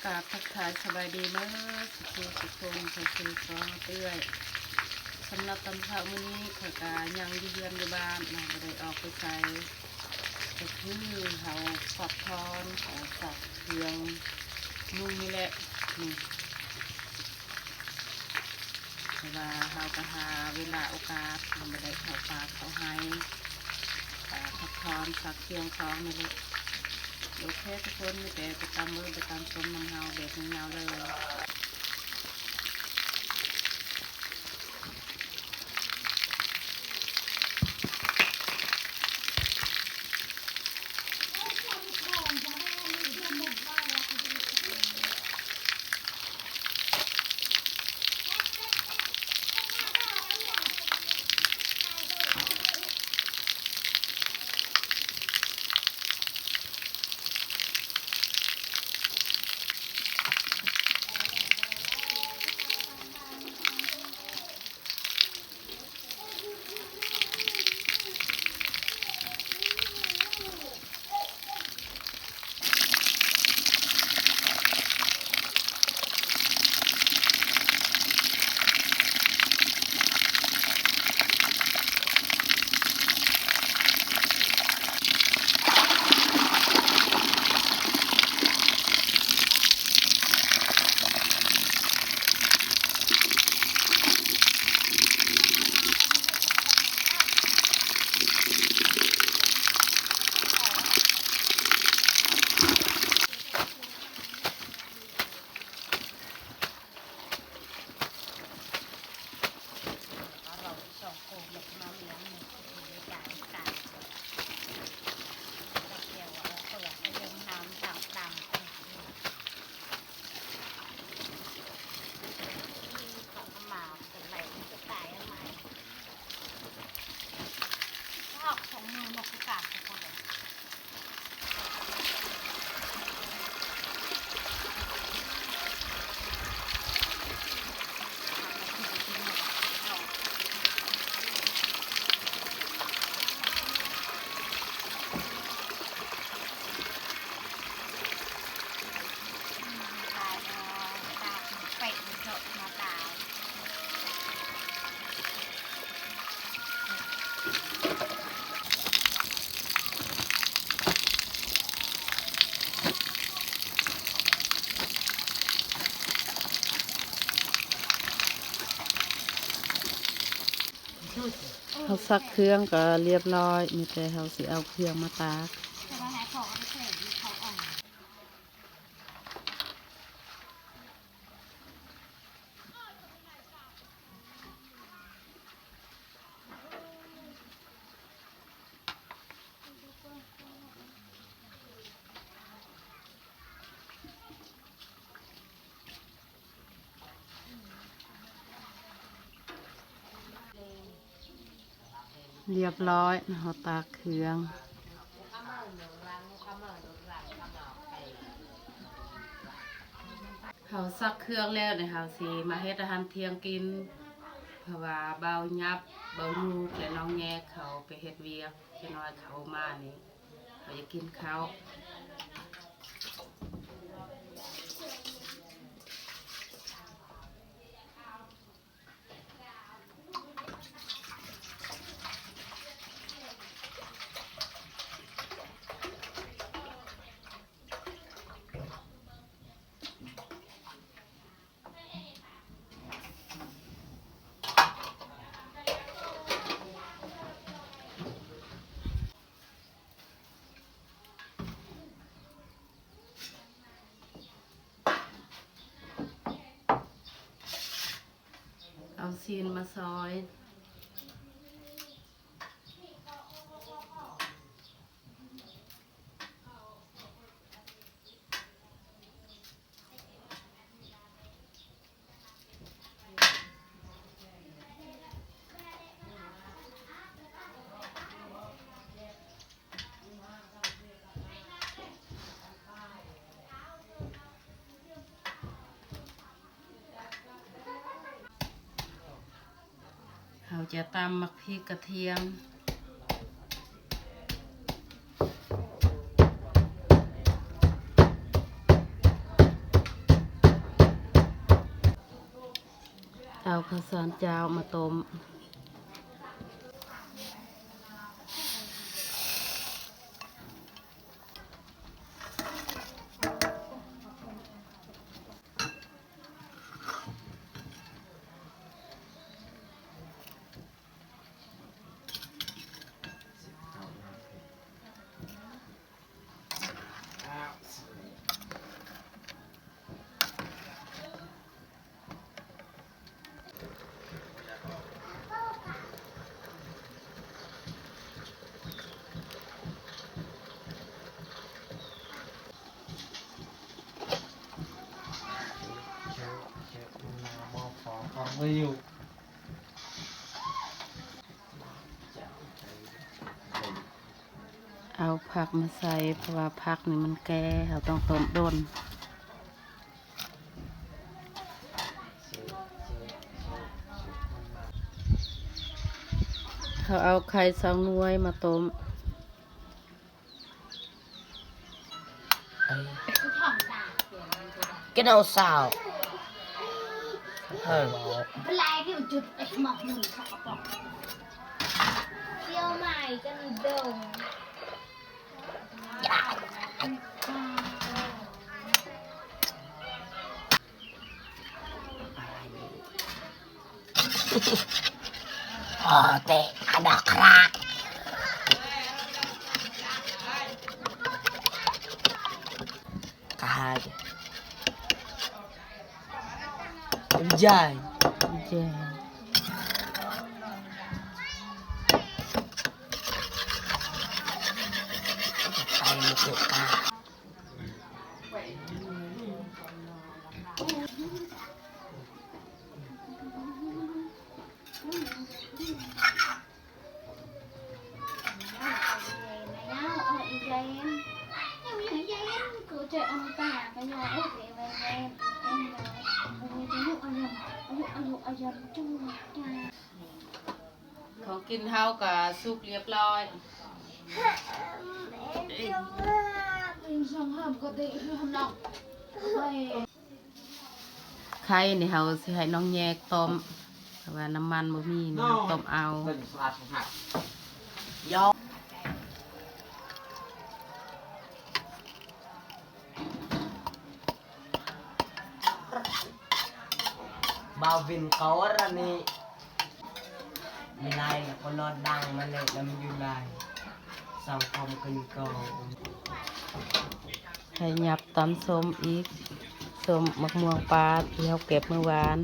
กราบทักทายสบายดีเมื่อสุขคนขอซื้อของเตื้อยสำหรับตำข้าวมื้อนี้ข้อยกายังอยู่เรือนอยู่บ้านบ่ได้ออกไปใช้ก็คือเขาปรับทอนเขาสักเครื่องนุ่งนี่แหละนี่แต่ว่าเขาก็หาเวลาโอกาสมันไม่ได้เข้าปากเขาให้พักทอนสักเครื่องของนี่แหละโอเคทุกคนไม่แต่ไปตามมือไปตามต้นน้ำเฮาแบบเงาเลยเขาซักเครื่องก็เรียบร้อยมีแต่เขาสิเอาเครื่องมาตากเรียบร้อยเขาตากเครื่องเขาซักเครื่องแล้วเนี่ยเขาสิมาเฮ็ดอาหารเที่ยงกินเพราะว่าเบายับเบาลูกและน้องแง่เขาไปเฮ็ดเวียกแค่น้อยเขามานี่เขาจะกินข้าวเอาซีนมาซอยเขาจะตำมักพริกกระเทียม เ เอาข้าวสารเจ้ามาต้มวิวเอาผักมาใส่เพราะว่าผักนี่มันแก่เราต้องต้มด้นเขาเอาไข่2 หน่วยมาต้ม cái đầu xào Lại cái chụp mọc mình thọ bọc siêu mày cái đồng tệ ada kerak kahaj dài แจ่ว tay một triệu ca trời ông ta cái nhà hết về về emของกินเฮากับซุปเรียบร้อย mình xong hầm có thể hầm nọng ไข่นี่เฮาสิให้น้องแยกต้มเพราะว่าน้ำมันบ่มีนี่เราต้มเอา do bao vin có ra nè bên này là con nó đăng mà này làm như này xong không kinh cầu ให้หยับตำส้มอีกส้มมะม่วงปลาที่เฮาเก็บเมื่อวาน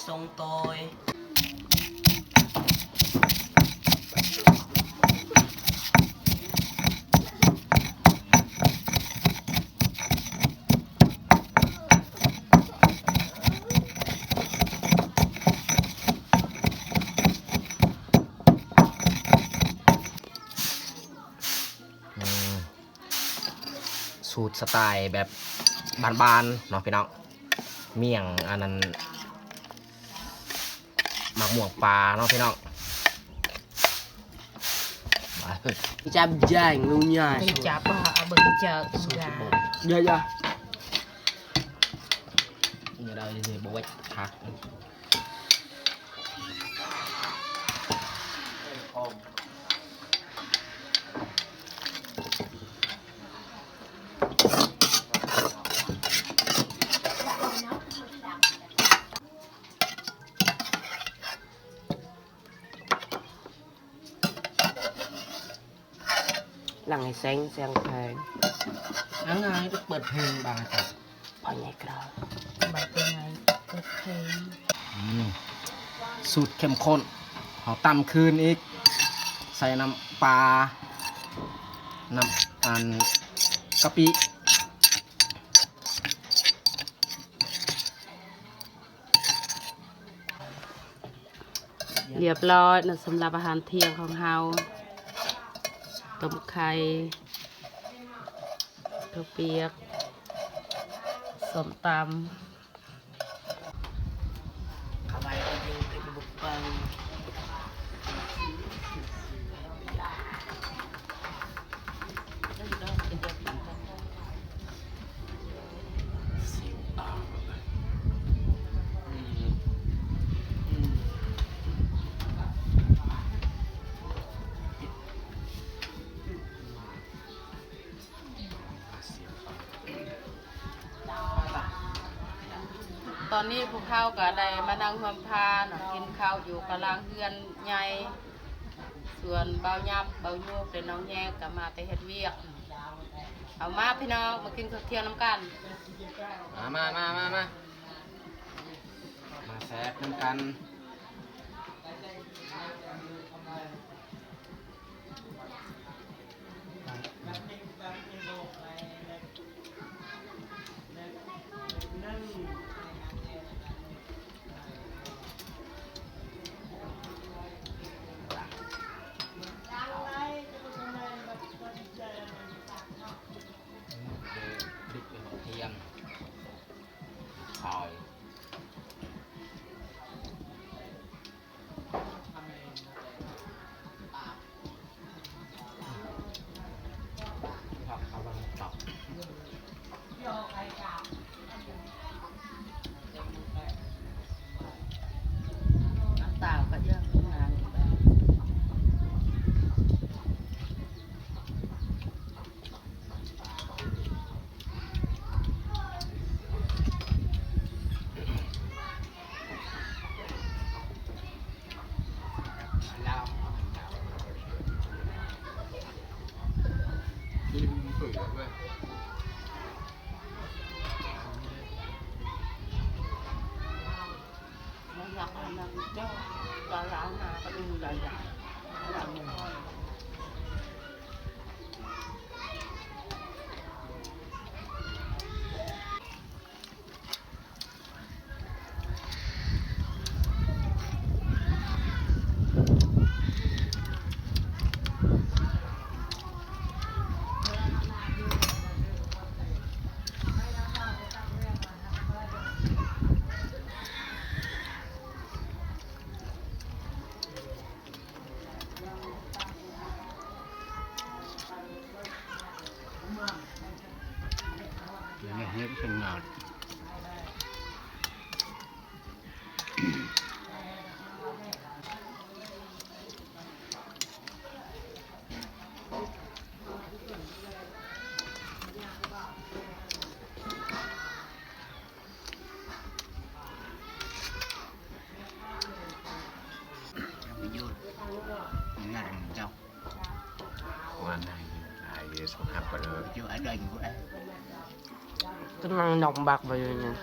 xong tôi สูตรสไตล์แบบบานๆเนาะพี่น้องเมี่ยงอันนั้นหมักหมวกปลาเนาะพี่น้องจับย่างงูใหญ่ Đi chập à, bự chợ gà. dạ dạ như đây thì bố ếch hạt là ngày sáng sang thang ăn ngay được bật hình bà thật bao nhiêu cái đó Bài từ ngày cực thêm. สูตรเข้มข้นเขาตำคืนอีกใส่น้ำปลาน้ำอันกะปิ เรียบร้อยนะสำหรับอาหารเที่ยงของเฮาต้มไข่ข้าวเปียกส้มตำ เอาไว้ก็อยู่เป็นบุกเบิก ตอนนี้พวกเขาก็ได้มานั่งรวมทานกินข้าวอยู่กำลังเฮือนใหญ่ส่วนเบายับเบาโยกเดี๋ยวน้องแยกก็มาแต่เฮ็ดเวียกเอามาพี่น้องมากินข้าวเที่ยงน้ำกัน มาแซ่บน้ำกันพริกกระเทียมซอยผักข้าวมันตับ น้ำตาลก็เยอะงานอีกแล้ว กินฝืดด้วย มันอยากให้นางเจ้าปลาล้างมาก็ดูหลายอย่างหลายอย่าง เดี๋ยวนี้เฮ็ดเป็นงาน วันไหนไอ้สงครามก็เลย chưa ở đây của đây Tức năng nọc bạc vào rồi nha.